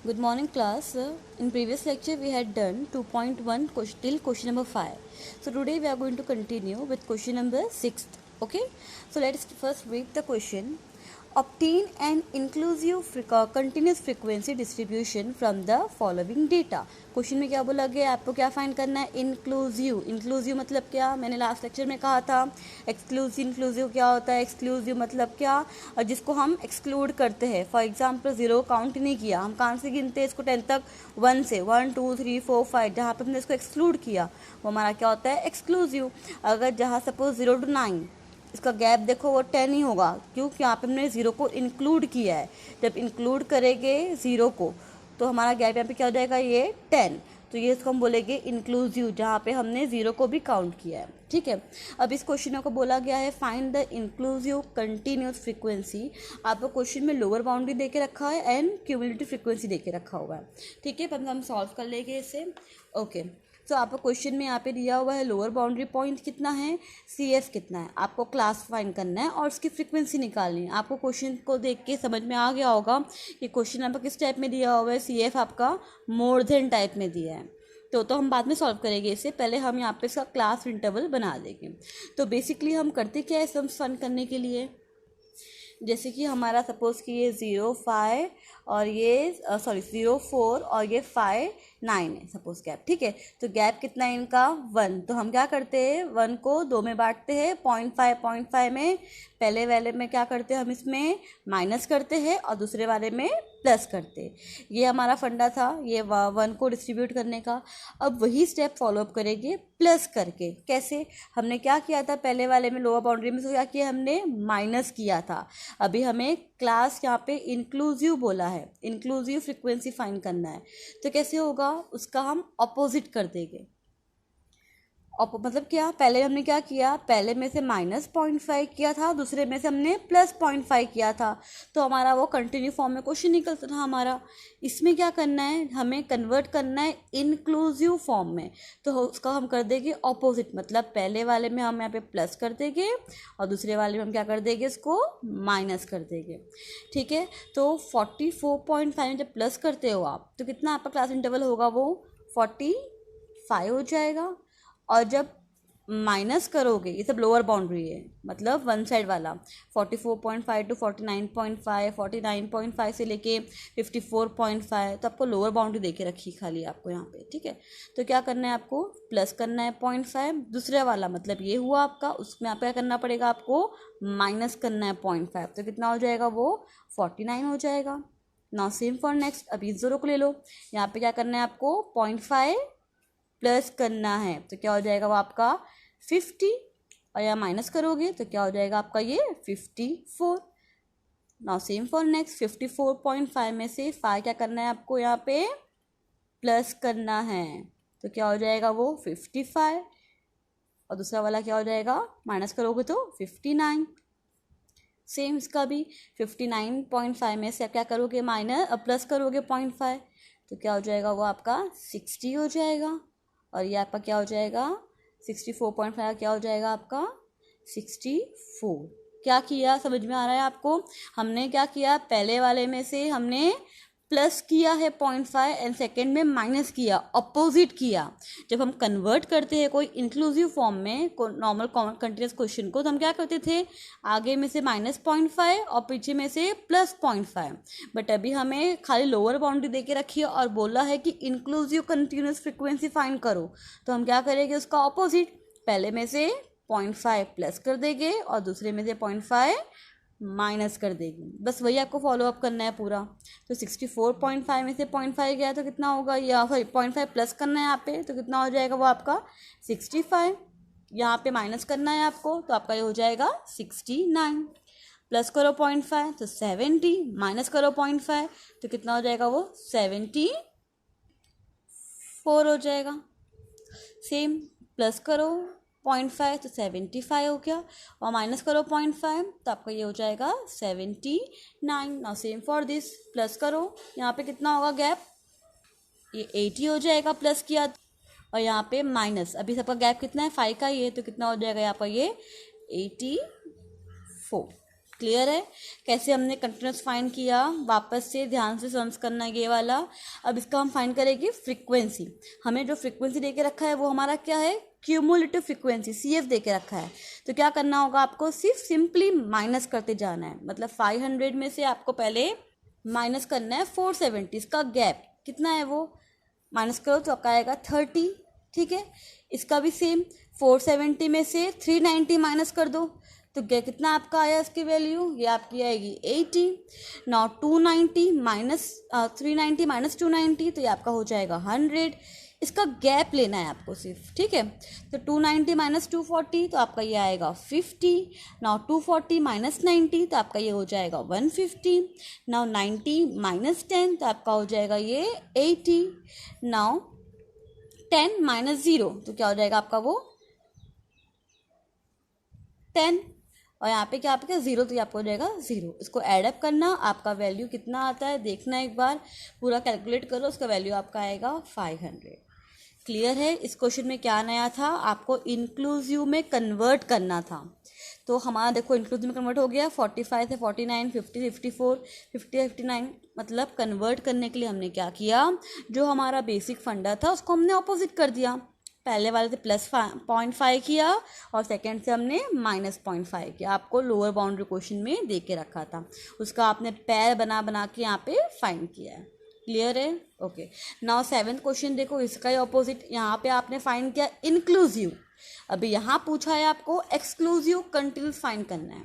Good morning, class. In previous lecture, we had done 2.1 till question number 5. So today we are going to continue with question number 6. Okay. So let's first read the question. Obtain an inclusive continuous frequency distribution from the following data. Question में क्या बोला गया, आपको क्या find करना है? Inclusive मतलब क्या? मैंने लास्ट लेक्चर में कहा था इंक्लूसिव क्या होता है, एक्सक्लूसिव मतलब क्या, और जिसको हम एक्सक्लूड करते हैं. फॉर एग्जांपल 0 काउंट नहीं किया, हम कहाँ से गिनते हैं इसको 10 तक? 1 से. 1 2 3 4 5, जहाँ पे हमने इसको एक्सक्लूड किया वो हमारा क्या होता है? एक्सक्लूसिव. अगर जहाँ सपोज 0 to 9 इसका गैप देखो वो 10 ही होगा, क्योंकि यहाँ पे हमने 0 को इंक्लूड किया है. जब इंक्लूड करेंगे 0 को तो हमारा गैप यहाँ पे क्या हो जाएगा? ये 10. तो ये इसको हम बोलेंगे इंक्लूसिव, जहाँ पे हमने 0 को भी काउंट किया है. ठीक है. अब इस क्वेश्चन को बोला गया है find the inclusive continuous frequency. आपको क्वेश्चन में लोअर बाउंड्री दे के रखा है एंड क्यूमुलेटिव फ्रीक्वेंसी दे के रखा हुआ है. ठीक है. हम सॉल्व कर लेंगे इसे. ओके. तो आपको क्वेश्चन में यहाँ पे दिया हुआ है लोअर बाउंड्री पॉइंट कितना है, CF कितना है. आपको क्लास फाइंड करना है और उसकी फ्रीक्वेंसी निकालनी है. आपको क्वेश्चन को देख के समझ में आ गया होगा कि क्वेश्चन आपको किस टाइप में दिया हुआ है. CF आपका मोर देन टाइप में दिया है. तो हम बाद में सॉल्व करेंगे. इससे पहले हम यहाँ पे इसका क्लास इंटरवल बना देंगे. तो बेसिकली हम करते क्या है सम फाइंड करने के लिए, जैसे कि हमारा सपोज कि ये 0 5 और ये 0 4 और ये 5 9 है सपोज गैप. ठीक है. तो गैप कितना है इनका? 1. तो हम क्या करते हैं, 1 को 2 में बांटते हैं. 0.5 में पहले वाले में क्या करते हैं, हम इसमें माइनस करते हैं और दूसरे वाले में प्लस करते हैं. ये हमारा फंडा था ये 1 को डिस्ट्रीब्यूट करने का. अब वही स्टेप फॉलोअप करेंगे प्लस करके. कैसे? हमने क्या किया था पहले वाले में, लोअर बाउंड्री में, तो क्या किया हमने? माइनस किया था. अभी हमें क्लास यहाँ पे इंक्लूसिव बोला है, इंक्लूसिव फ्रीक्वेंसी फाइंड करना है. तो कैसे होगा, उसका हम अपोजिट कर देंगे. मतलब क्या, पहले हमने क्या किया, पहले में से -0.5 किया था, दूसरे में से हमने +0.5 किया था. तो हमारा वो कंटिन्यू फॉर्म में क्वेश्चन निकलता था हमारा. इसमें क्या करना है, हमें कन्वर्ट करना है इंक्लूसिव फॉर्म में. तो उसका हम कर देंगे ऑपोजिट. मतलब पहले वाले में हम यहाँ पे प्लस कर देंगे और दूसरे वाले में हम क्या कर देंगे, इसको माइनस कर देंगे. ठीक है. तो 44.5 में जब प्लस करते हो आप, तो कितना आपका क्लास इंटरवल होगा? वो 45 हो जाएगा. और जब माइनस करोगे, ये सब लोअर बाउंड्री है, मतलब वन साइड वाला, 44.5 टू 49.5, 49.5 से लेके 54.5, तो आपको लोअर बाउंड्री दे के रखी खाली आपको यहाँ पे. ठीक है. तो क्या करना है, आपको प्लस करना है 0.5. दूसरे वाला मतलब ये हुआ आपका, उसमें आप क्या करना पड़ेगा, आपको माइनस करना है 0.5. तो कितना हो जाएगा, वो 49 हो जाएगा. Now same for next. अभी 0 को ले लो. यहाँ पे क्या करना है, आपको 0.5 प्लस करना है. तो क्या हो जाएगा, वो आपका 50. और यहाँ माइनस करोगे तो क्या हो जाएगा आपका, ये 54. Now same for next. 54.5 में से 5 क्या करना है आपको, यहाँ पे प्लस करना है. तो क्या हो जाएगा, वो 55. और दूसरा वाला क्या हो जाएगा, माइनस करोगे तो 59. सेम इसका भी 59.5 में से आप क्या करोगे, प्लस करोगे 0.5. तो क्या हो जाएगा, वो आपका 60 हो जाएगा. और ये आपका क्या हो जाएगा, 64.5 क्या हो जाएगा आपका, 64. क्या किया, समझ में आ रहा है आपको? हमने क्या किया, पहले वाले में से हमने प्लस किया है 0.5 एंड सेकेंड में माइनस किया, अपोजिट किया. जब हम कन्वर्ट करते हैं कोई इंक्लूसिव फॉर्म में नॉर्मल कंटिन्यूस क्वेश्चन को, तो हम क्या करते थे, आगे में से -0.5 और पीछे में से +0.5. बट अभी हमें खाली लोअर बाउंड्री दे के रखी है और बोला है कि इंक्लूसिव कंटिन्यूस फ्रीक्वेंसी फाइंड करो. तो हम क्या करेंगे, उसका ऑपोजिट. पहले में से 0.5 प्लस कर देंगे और दूसरे में से 0.5 माइनस कर देगी. बस वही आपको फॉलोअप करना है पूरा. तो 64.5 में से 0.5 गया तो कितना होगा, या फिर 0.5 प्लस करना है यहाँ पे, तो कितना हो जाएगा, वो आपका 65. यहाँ पे माइनस करना है आपको, तो आपका ये हो जाएगा 69. प्लस करो 0.5 तो 70, माइनस करो 0.5 तो कितना हो जाएगा, वो 74 हो जाएगा. सेम प्लस करो 0.5 तो 75 हो गया, और माइनस करो 0.5 तो आपका ये हो जाएगा 79. Now same for this. Plus करो, यहाँ पे कितना होगा गैप, ये 80 हो जाएगा प्लस किया. और यहाँ पे माइनस, अभी सबका गैप कितना है, 5 का ही है, तो कितना हो जाएगा यहाँ पर, ये 84. क्लियर है कैसे हमने कंटिन्यूस फाइंड किया, वापस से ध्यान से सम्स करना ये वाला। अब इसका हम फाइंड करेंगे फ्रीक्वेंसी। हमें जो फ्रीक्वेंसी दे के रखा है वो हमारा क्या है, क्यूमुलेटिव फ्रीक्वेंसी CF दे के रखा है। तो क्या करना होगा आपको, सिर्फ सिंपली माइनस करते जाना है। मतलब 500 में से आपको पहले माइनस करना है 470, इसका गैप कितना है वो माइनस करो तो आपका आएगा 30। ठीक है, इसका भी सेम 470 में से 390 माइनस कर दो तो क्या कितना आपका आया इसकी वैल्यू, ये आपकी आएगी 80। नाउ 290 माइनस 390 माइनस 290 तो ये आपका हो जाएगा 100। इसका गैप लेना है आपको सिर्फ, ठीक है। तो 290 माइनस 240 तो आपका ये आएगा 50। नाउ 240 माइनस 90 तो आपका ये हो जाएगा 150। नाउ 90 माइनस 10 तो आपका हो जाएगा ये 80। नाउ 10 माइनस 0 तो क्या हो जाएगा आपका वो 10, और यहाँ पे क्या आपका 0 तो ये आपको हो जाएगा 0। इसको एडअप करना, आपका वैल्यू कितना आता है देखना, एक बार पूरा कैलकुलेट करो, उसका वैल्यू आपका आएगा 500। क्लियर है। इस क्वेश्चन में क्या नया था, आपको इंक्लूसिव में कन्वर्ट करना था। तो हमारा देखो इंक्लूसिव में कन्वर्ट हो गया 45 से 49, 50 54, 50 59। मतलब कन्वर्ट करने के लिए हमने क्या किया, जो हमारा बेसिक फंडा था उसको हमने ऑपोजिट कर दिया। पहले वाले से प्लस 0.5 किया और सेकंड से हमने माइनस 0.5 किया। आपको लोअर बाउंड्री क्वेश्चन में दे के रखा था, उसका आपने पैर बना बना के यहाँ पे फाइंड किया है। क्लियर है, ओके। नाउ 7th क्वेश्चन देखो, इसका ही ऑपोजिट, यहाँ पे आपने फाइंड किया इंक्लूसिव। अभी यहाँ पूछा है आपको एक्सक्लूसिव कंटिन्यूस फाइंड करना है,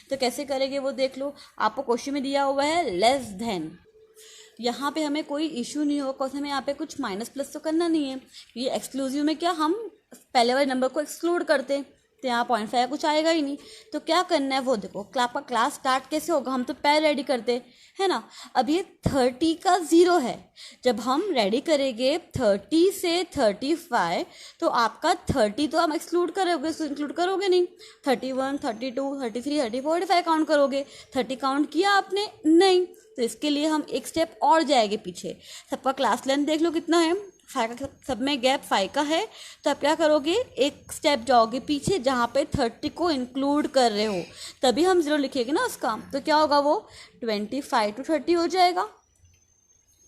तो कैसे करेंगे वो देख लो। आपको क्वेश्चन में दिया हुआ है लेस देन, यहाँ पे हमें कोई इशू नहीं होगा क्योंकि हमें यहाँ पे कुछ माइनस प्लस तो करना नहीं है। ये एक्सक्लूसिव में क्या हम पहले वाले नंबर को एक्सक्लूड करते हैं तो यहाँ 0.5 कुछ आएगा ही नहीं। तो क्या करना है वो देखो, आपका क्लास स्टार्ट कैसे होगा, हम तो पहले रेडी करते है ना। अब ये 30 का 0 है, जब हम रेडी करेंगे 30 से 35 तो आपका 30 तो हम एक्सक्लूड करोगे, तो इंक्लूड करोगे नहीं। 31, 32, 33, 34, 45 काउंट करोगे, 30 काउंट किया आपने नहीं। तो इसके लिए हम एक स्टेप और जाएंगे पीछे। सबका क्लास लेंथ देख लो कितना है, 5 का, सब में गैप 5 का है। तो आप क्या करोगे, एक स्टेप जाओगे पीछे जहाँ पे 30 को इंक्लूड कर रहे हो, तभी हम 0 लिखेंगे ना उसका। तो क्या होगा वो 25 to 30 हो जाएगा।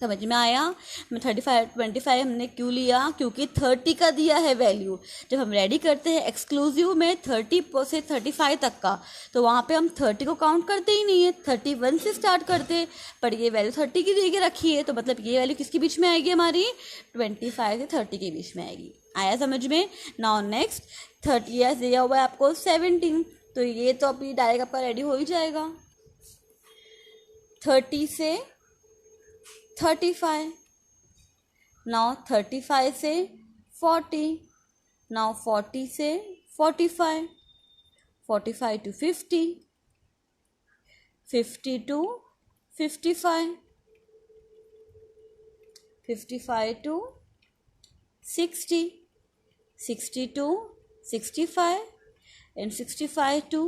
समझ में आया। मैं 25 हमने क्यों लिया, क्योंकि 30 का दिया है वैल्यू। जब हम रेडी करते हैं एक्सक्लूसिव में 30 से 35 तक का, तो वहाँ पे हम 30 को काउंट करते ही नहीं है, 31 से स्टार्ट करते। पर ये वैल्यू 30 की दे के रखी है, तो मतलब ये वैल्यू किसके बीच में आएगी हमारी, 25 से 30 के बीच में आएगी। आया समझ में। नाउ नेक्स्ट 30 दिया हुआ है आपको 17, तो ये तो अभी डायरेक्ट आपका रेडी हो ही जाएगा। 30 से 35, नाउ 35 से 40, नाउ 40 से 45, 45 to 50, 50 to 55, 55 to 60, 60 to 65 and 65 to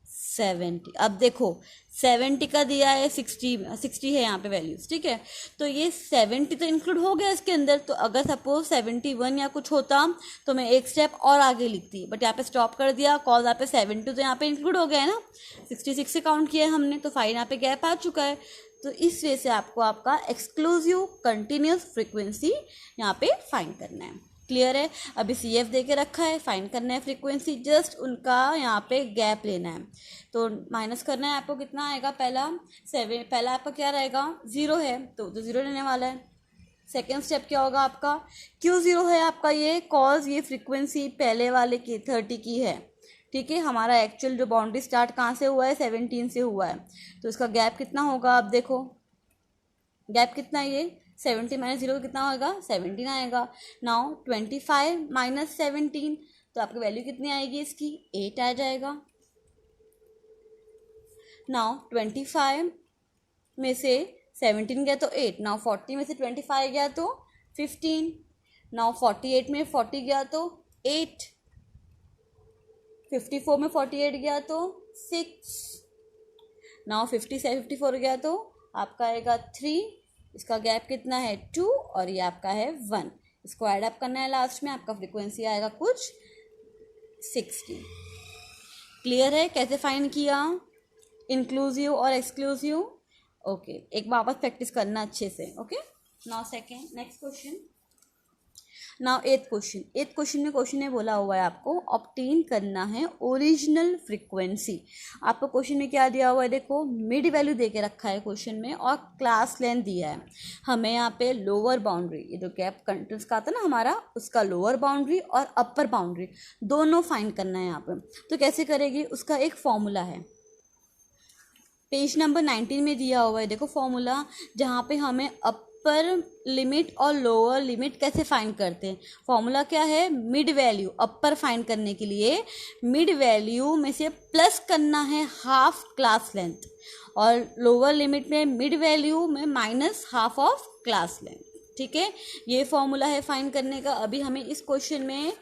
70। अब देखो 70 का दिया है, 60 है यहाँ पे वैल्यूज, ठीक है। तो ये 70 तो इंक्लूड हो गया इसके अंदर। तो अगर सपोज 71 या कुछ होता तो मैं एक स्टेप और आगे लिखती, बट यहाँ पे स्टॉप कर दिया कॉज यहाँ पे 72 तो यहाँ पे इंक्लूड हो गया है ना, 66 से काउंट किया है हमने, तो 5 यहाँ पे गैप आ चुका है। तो इस वजह से आपको आपका एक्सक्लूसिव कंटिन्यूस फ्रीक्वेंसी यहाँ पे फाइंड करना है। क्लियर है। अभी CF दे के रखा है, फाइंड करना है फ्रीक्वेंसी, जस्ट उनका यहाँ पे गैप लेना है। तो माइनस करना है आपको, कितना आएगा, पहला आपका क्या रहेगा 0 है तो 0 लेने वाला है। सेकेंड स्टेप क्या होगा आपका, क्यों 0 है आपका ये, कॉज ये फ्रीक्वेंसी पहले वाले की 30 की है, ठीक है। हमारा एक्चुअल जो बाउंड्री स्टार्ट कहाँ से हुआ है, 17 से हुआ है। तो इसका गैप कितना होगा, आप देखो गैप कितना है, ये 70 माइनस 0 कितना होगा, 17 आएगा। नाउ 25 माइनस 17 तो आपकी वैल्यू कितनी आएगी इसकी, 8 आ जाएगा। नाउ 25 में से 17 गया तो 8, नाउ 40 में से 25 गया तो 15, नाउ 48 में 40 गया तो 8, 54 में 48 गया तो 6, नाउ 50 से 54 गया तो आपका आएगा 3, इसका गैप कितना है 2 और ये आपका है 1। इसको ऐड अप करना है लास्ट में, आपका फ्रीक्वेंसी आएगा कुछ 60। क्लियर है कैसे फाइंड किया, इंक्लूसिव और एक्सक्लूसिव। ओके, एक बार वापस प्रैक्टिस करना अच्छे से। Okay, now second, next question. Now eighth question में क्वेश्चन ने बोला हुआ है आपको ऑब्टेन करना है ओरिजिनल फ्रीक्वेंसी। आपको क्वेश्चन में क्या दिया हुआ है, देखो मिड वैल्यू दे के रखा है क्वेश्चन में और क्लास लेंथ दिया है। हमें यहाँ पे लोअर बाउंड्री, ये जो गैप कंटिन्यूस का था ना हमारा, उसका लोअर बाउंड्री और अपर बाउंड्री दोनों फाइंड करना है यहाँ पर। तो कैसे करेगी, उसका एक फॉर्मूला है, पेज नंबर 19 में दिया हुआ है। देखो फॉर्मूला, जहाँ पे हमें अपर लिमिट और लोअर लिमिट कैसे फाइंड करते हैं। फॉर्मूला क्या है, मिड वैल्यू, अपर फाइंड करने के लिए मिड वैल्यू में से प्लस करना है हाफ क्लास लेंथ, और लोअर लिमिट में मिड वैल्यू में minus half of class length. ठीक है, ये फॉर्मूला है फाइंड करने का। अभी हमें इस क्वेश्चन में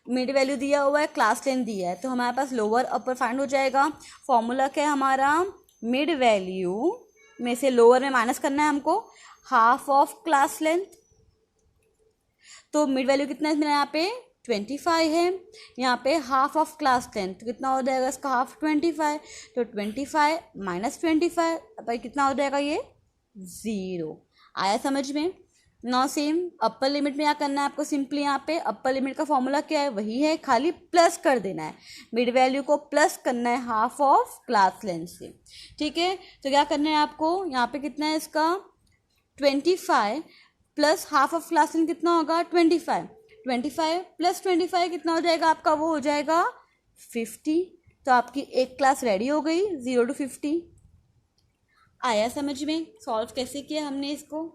मिड वैल्यू दिया हुआ है, क्लास लेंथ दिया है, तो हमारे पास लोअर अपर फाइंड हो जाएगा। फॉर्मूला क्या है हमारा, मिड वैल्यू में से लोअर में माइनस करना है हमको हाफ ऑफ क्लास लेंथ। तो मिड वैल्यू कितना है मेरा यहाँ पे 25 है, यहाँ पे हाफ ऑफ क्लास लेंथ, तो कितना हो जाएगा इसका हाफ 25, तो 25 माइनस 25 भाई कितना हो जाएगा ये 0। आया समझ में। नौ सेम अपर लिमिट में क्या करना है आपको, सिंपली यहाँ पे अपर लिमिट का फॉर्मूला क्या है, वही है, खाली प्लस कर देना है, मिड वैल्यू को प्लस करना है हाफ ऑफ क्लास लेंथ से। ठीक है, तो क्या करना है आपको, यहाँ पे कितना है इसका 25 plus half of class length कितना होगा 25, 25 प्लस 25 कितना हो जाएगा आपका, वो हो जाएगा 50। तो आपकी एक क्लास रेडी हो गई 0 to 50। आया समझ में, सॉल्व कैसे किया हमने इसको।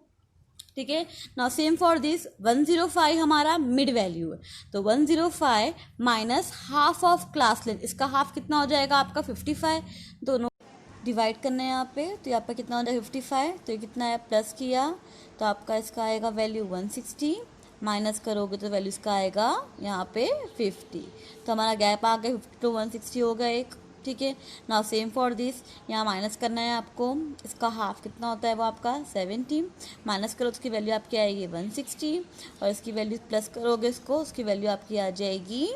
ठीक है, नाउ सेम फॉर दिस 105 हमारा मिड वैल्यू है, तो 105 minus half of class length, इसका हाफ कितना हो जाएगा आपका 55, दोनों डिवाइड करना है यहाँ पे, तो यहाँ पे कितना हो जाएगा 55, तो ये कितना है प्लस किया तो आपका इसका आएगा वैल्यू 160, माइनस करोगे तो वैल्यू इसका आएगा यहाँ पे 50, तो हमारा गैप आ गया 50 to 160 होगा एक। ठीक है, नाउ सेम फॉर दिस, यहाँ माइनस करना है आपको, इसका हाफ कितना होता है वो आपका 70, माइनस करो उसकी वैल्यू आपकी आएगी 160, और इसकी वैल्यू प्लस करोगे इसको, उसकी वैल्यू आपकी आ जाएगी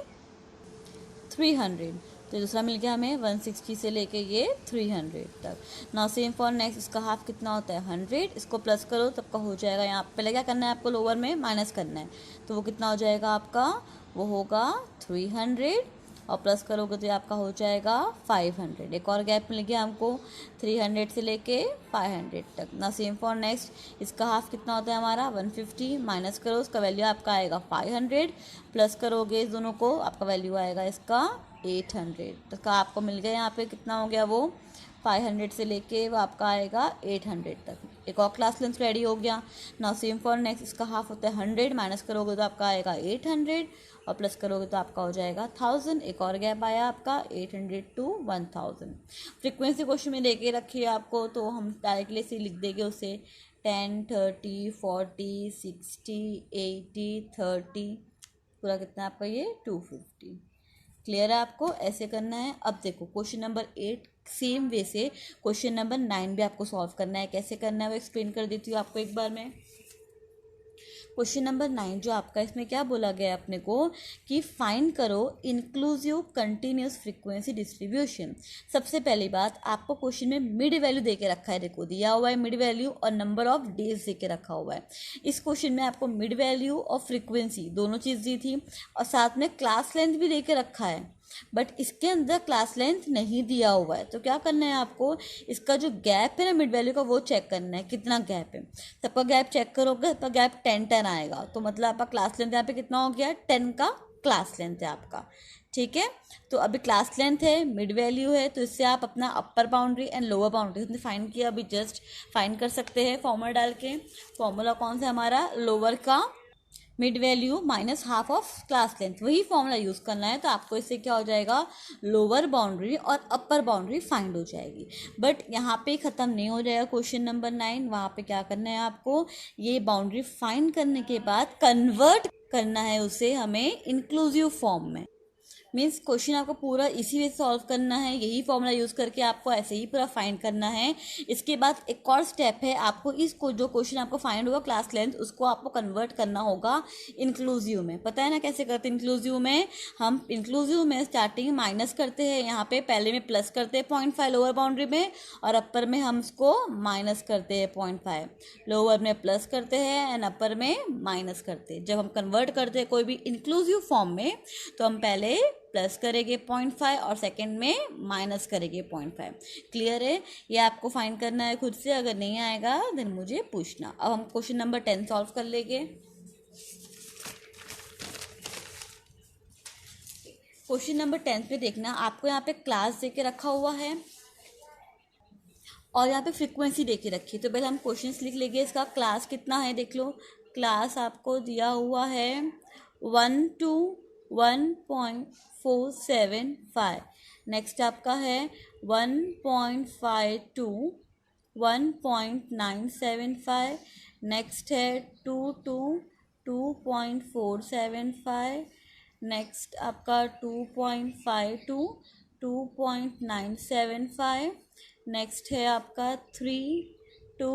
300। तो दूसरा मिल गया हमें 160 से लेके ये 300 तक। नाउ सेम फॉर नेक्स्ट, इसका हाफ कितना होता है 100, इसको प्लस करो तब का हो जाएगा, यहाँ पहले क्या करना है आपको लोअर में माइनस करना है, तो वो कितना हो जाएगा आपका, वो होगा 300, और प्लस करोगे तो आपका हो जाएगा 500। एक और गैप मिल गया हमको 300 से लेके 500 तक। ना सेम फॉर नेक्स्ट, इसका हाफ कितना होता है हमारा 150, माइनस करो उसका वैल्यू आपका आएगा 500, प्लस करोगे इस दोनों को आपका वैल्यू आएगा इसका 800। तो का आपको मिल गया यहाँ पे कितना हो गया वो 500 से लेके वो आपका आएगा 800 तक। एक और क्लास लेंथ रेडी हो गया। नाउ सेम फॉर नेक्स्ट, इसका हाफ होता है 100, माइनस करोगे तो आपका आएगा 800, और प्लस करोगे तो आपका हो जाएगा 1000। एक और गैप आया आपका 800 to 1000। फ्रीक्वेंसी क्वेश्चन में देके रखी है आपको, तो हम डायरेक्टली से लिख देंगे उसे 10, 30, 40, 60, 80, 30, पूरा कितना आपका ये 250। क्लियर है आपको, ऐसे करना है। अब देखो क्वेश्चन नंबर 8 सेम वे से क्वेश्चन नंबर 9 भी आपको सॉल्व करना है। कैसे करना है वो एक्सप्लेन कर देती हूँ आपको एक बार में। क्वेश्चन नंबर 9 जो आपका, इसमें क्या बोला गया है अपने को कि फाइंड करो इंक्लूसिव कंटिन्यूस फ्रीक्वेंसी डिस्ट्रीब्यूशन। सबसे पहली बात, आपको क्वेश्चन में मिड वैल्यू दे के रखा है, देखो दिया हुआ है मिड वैल्यू और नंबर ऑफ डेज दे के रखा हुआ है। इस क्वेश्चन में आपको मिड वैल्यू और फ्रीक्वेंसी दोनों चीज़ दी थी, और साथ में क्लास लेंथ भी दे के रखा है, बट इसके अंदर क्लास लेंथ नहीं दिया हुआ है। तो क्या करना है आपको, इसका जो गैप है ना मिड वैल्यू का, वो चेक करना है कितना गैप है। सबका गैप चेक करोगे, सबका गैप 10 आएगा, तो मतलब आपका क्लास लेंथ यहाँ पे कितना हो गया 10 का क्लास लेंथ है आपका। ठीक है, तो अभी क्लास लेंथ है, मिड वैल्यू है, तो इससे आप अपना अपर बाउंड्री एंड लोअर बाउंड्री उसने फाइंड किया, अभी जस्ट फाइंड कर सकते हैं फॉर्मूला डाल के। फॉर्मूला कौन सा हमारा, लोअर का mid value minus half of class length, वही फॉर्मूला यूज़ करना है। तो आपको इससे क्या हो जाएगा, लोअर बाउंड्री और अपर बाउंड्री फाइंड हो जाएगी। बट यहाँ पे ख़त्म नहीं हो जाएगा क्वेश्चन नंबर 9, वहाँ पे क्या करना है आपको, ये बाउंड्री फाइंड करने के बाद कन्वर्ट करना है उसे हमें इंक्लूसिव फॉर्म में। मीन्स क्वेश्चन आपको पूरा इसी वे सॉल्व करना है, यही फॉर्मूला यूज़ करके आपको ऐसे ही पूरा फाइंड करना है। इसके बाद एक और स्टेप है, आपको इसको जो क्वेश्चन आपको फाइंड हुआ क्लास लेंथ, उसको आपको कन्वर्ट करना होगा इंक्लूसिव में। पता है ना कैसे करते हैं इंक्लूसिव में? हम इंक्लूसिव में स्टार्टिंग माइनस करते हैं, यहाँ पे पहले में प्लस करते हैं 0.5 लोअर बाउंड्री में, और अपर में हम इसको माइनस करते हैं 0.5। लोअर में प्लस करते हैं एंड अपर में माइनस करते हैं। जब हम कन्वर्ट करते हैं कोई भी इंक्लूसिव फॉर्म में, तो हम पहले प्लस करेंगे 0.5 और सेकंड में माइनस करेंगे 0.5। क्लियर है? ये आपको फाइंड करना है खुद से, अगर नहीं आएगा देन मुझे पूछना। अब हम क्वेश्चन नंबर 10 सॉल्व कर लेंगे। क्वेश्चन नंबर 10 पे देखना, आपको यहाँ पे क्लास दे के रखा हुआ है और यहाँ पे फ्रीक्वेंसी दे के रखी है। तो पहले हम क्वेश्चंस लिख लेंगे। इसका क्लास कितना है देख लो। क्लास आपको दिया हुआ है 1 to 1.475। नेक्स्ट आपका है 1.5 to 1.975। नेक्स्ट है 2 to 2.475। नेक्स्ट आपका 2.5 to 2.975। नेक्स्ट है आपका 3 to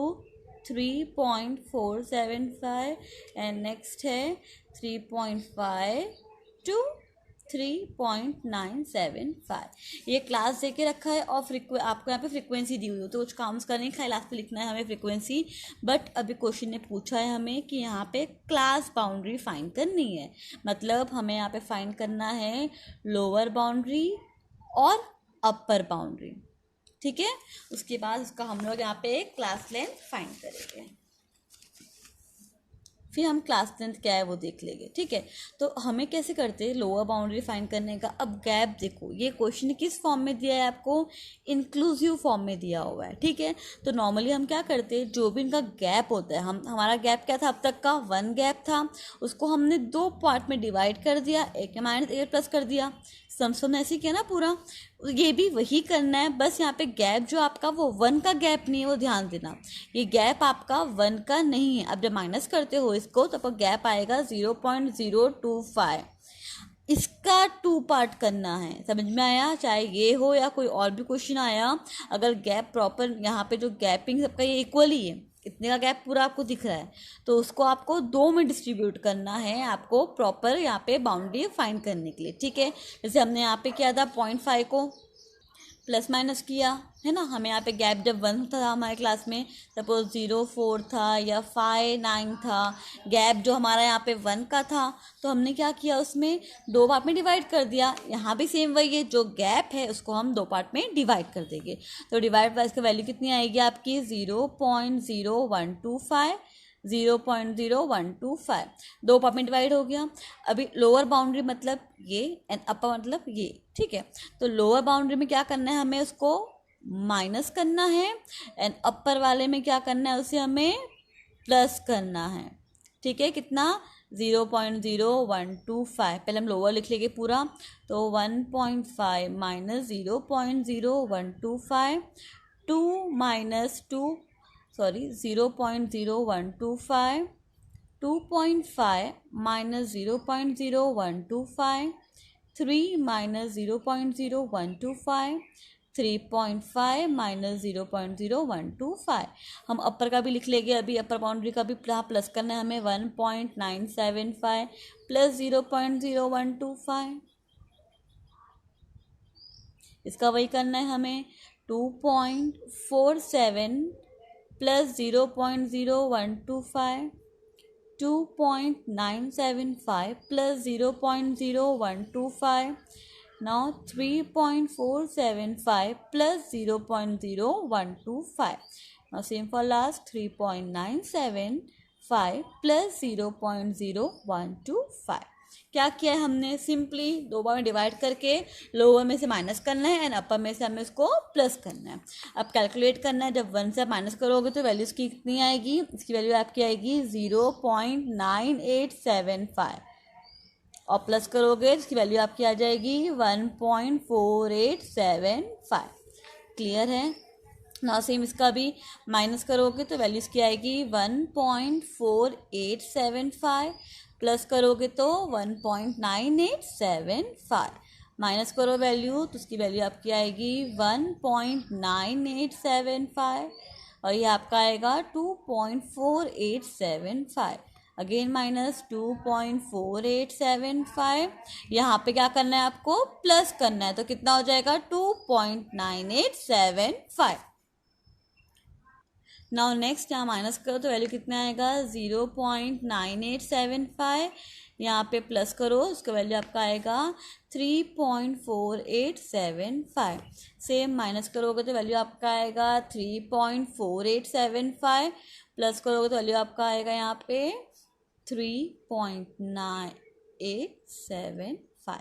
3.475 एंड नेक्स्ट है 3.5 to 3.975। ये क्लास दे के रखा है और आपको यहाँ पे फ्रीक्वेंसी दी हुई हो, तो कुछ काम करने का लास्ट पे लिखना है हमें फ्रीक्वेंसी। बट अभी क्वेश्चन ने पूछा है हमें कि यहाँ पे क्लास बाउंड्री फाइंड करनी है, मतलब हमें यहाँ पे फाइंड करना है लोअर बाउंड्री और अपर बाउंड्री। ठीक है, उसके बाद उसका हम लोग यहाँ पे क्लास लेंथ फाइंड करेंगे, फिर हम क्लास लेंथ क्या है वो देख लेंगे। ठीक है, तो हमें कैसे करते हैं लोअर बाउंड्री फाइंड करने का। अब गैप देखो, ये क्वेश्चन किस फॉर्म में दिया है आपको? इंक्लूसिव फॉर्म में दिया हुआ है। ठीक है, तो नॉर्मली हम क्या करते हैं, जो भी इनका गैप होता है, हमारा गैप क्या था अब तक का? 1 गैप था, उसको हमने 2 पार्ट में डिवाइड कर दिया, एक माइनस एक प्लस कर दिया। सम ऐसे किया ना पूरा, ये भी वही करना है, बस यहाँ पे गैप जो आपका वो 1 का गैप नहीं है, वो ध्यान देना। ये गैप आपका 1 का नहीं है। अब जब माइनस करते हो इसको तो आपका गैप आएगा 0.025। इसका 2 पार्ट करना है, समझ में आया? चाहे ये हो या कोई और भी क्वेश्चन आया, अगर गैप प्रॉपर यहाँ पे जो गैपिंग सबका ये इक्वल ही है, इतने का गैप पूरा आपको दिख रहा है, तो उसको आपको 2 में डिस्ट्रीब्यूट करना है आपको प्रॉपर यहाँ पे बाउंड्री फाइंड करने के लिए। ठीक है, जैसे हमने यहाँ पे किया था 0.5 को प्लस माइनस किया है ना, हमें यहाँ पे गैप जब 1 था हमारे क्लास में, सपोज 0.4 था या 5.9 था, गैप जो हमारा यहाँ पे 1 का था, तो हमने क्या किया, उसमें 2 पार्ट में डिवाइड कर दिया। यहाँ भी सेम वही है, जो गैप है उसको हम 2 पार्ट में डिवाइड कर देंगे। तो डिवाइड बाय इसका वैल्यू कितनी आएगी आपकी? 0.0125। 0.0125 2 पार्ट में डिवाइड हो गया। अभी लोअर बाउंड्री मतलब ये एंड अपर मतलब ये। ठीक है, तो लोअर बाउंड्री में क्या करना है, हमें उसको माइनस करना है एंड अपर वाले में क्या करना है, उसे हमें प्लस करना है। ठीक है, कितना? 0.0125। पहले हम लोअर लिख लेंगे पूरा, तो 1.5 minus 0.0125, 2 minus 0.0125, 2.5 minus 0.0125, 3 minus 0.0125, 3.5 minus 0.0125। हम अपर का भी लिख लेंगे, अभी अपर बाउंड्री का भी प्लस करना है हमें, 1.975 प्लस 0.0125, इसका वही करना है हमें, 2.47 plus 0.0125, 2.975 plus 0.0125, now 3.475 plus 0.0125. Now same for last, 3.975 plus 0.0125. क्या किया है हमने? सिंपली 2 बार में डिवाइड करके लोअर में से माइनस करना है एंड अपर में से हमें उसको प्लस करना है। अब कैलकुलेट करना है, जब 1 से माइनस करोगे तो वैल्यू इसकी कितनी आएगी? इसकी वैल्यू आपकी आएगी 0.9875 और प्लस करोगे इसकी वैल्यू आपकी आ जाएगी 1.4875। क्लियर है ना? सेम इसका भी माइनस करोगे तो वैल्यू इसकी आएगी 1.4875, प्लस करोगे तो 1.9875। माइनस करो वैल्यू तो उसकी वैल्यू आपकी आएगी 1.9875 और ये आपका आएगा 2.4875। अगेन माइनस 2.4875, यहाँ पे क्या करना है आपको प्लस करना है, तो कितना हो जाएगा 2.9875। नाउ नेक्स्ट यहाँ माइनस करो तो वैल्यू कितना आएगा 0.9875, यहाँ पे प्लस करो उसका वैल्यू आपका आएगा 3.4875। सेम माइनस करोगे तो वैल्यू आपका आएगा 3.4875, प्लस करोगे तो वैल्यू आपका आएगा यहाँ पे 3.9875।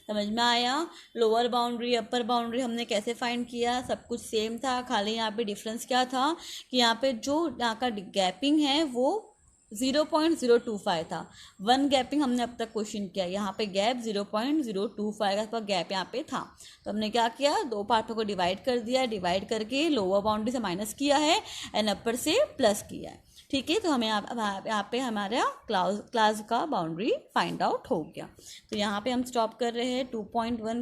समझ में आया? लोअर बाउंड्री अपर बाउंड्री हमने कैसे फाइंड किया, सब कुछ सेम था, खाली यहाँ पे डिफरेंस क्या था कि यहाँ पे जो यहाँ का गैपिंग है वो 0.025 था। 1 गैपिंग हमने अब तक क्वेश्चन किया, यहाँ पे गैप 0.025 का गैप यहाँ पे था। तो हमने क्या किया, दो पार्टों को डिवाइड कर दिया, डिवाइड करके लोअर बाउंड्री से माइनस किया है एंड अपर से प्लस किया है। ठीक है, तो हमें यहाँ पे हमारा क्लास का बाउंड्री फाइंड आउट हो गया। तो यहाँ पे हम स्टॉप कर रहे हैं 2.1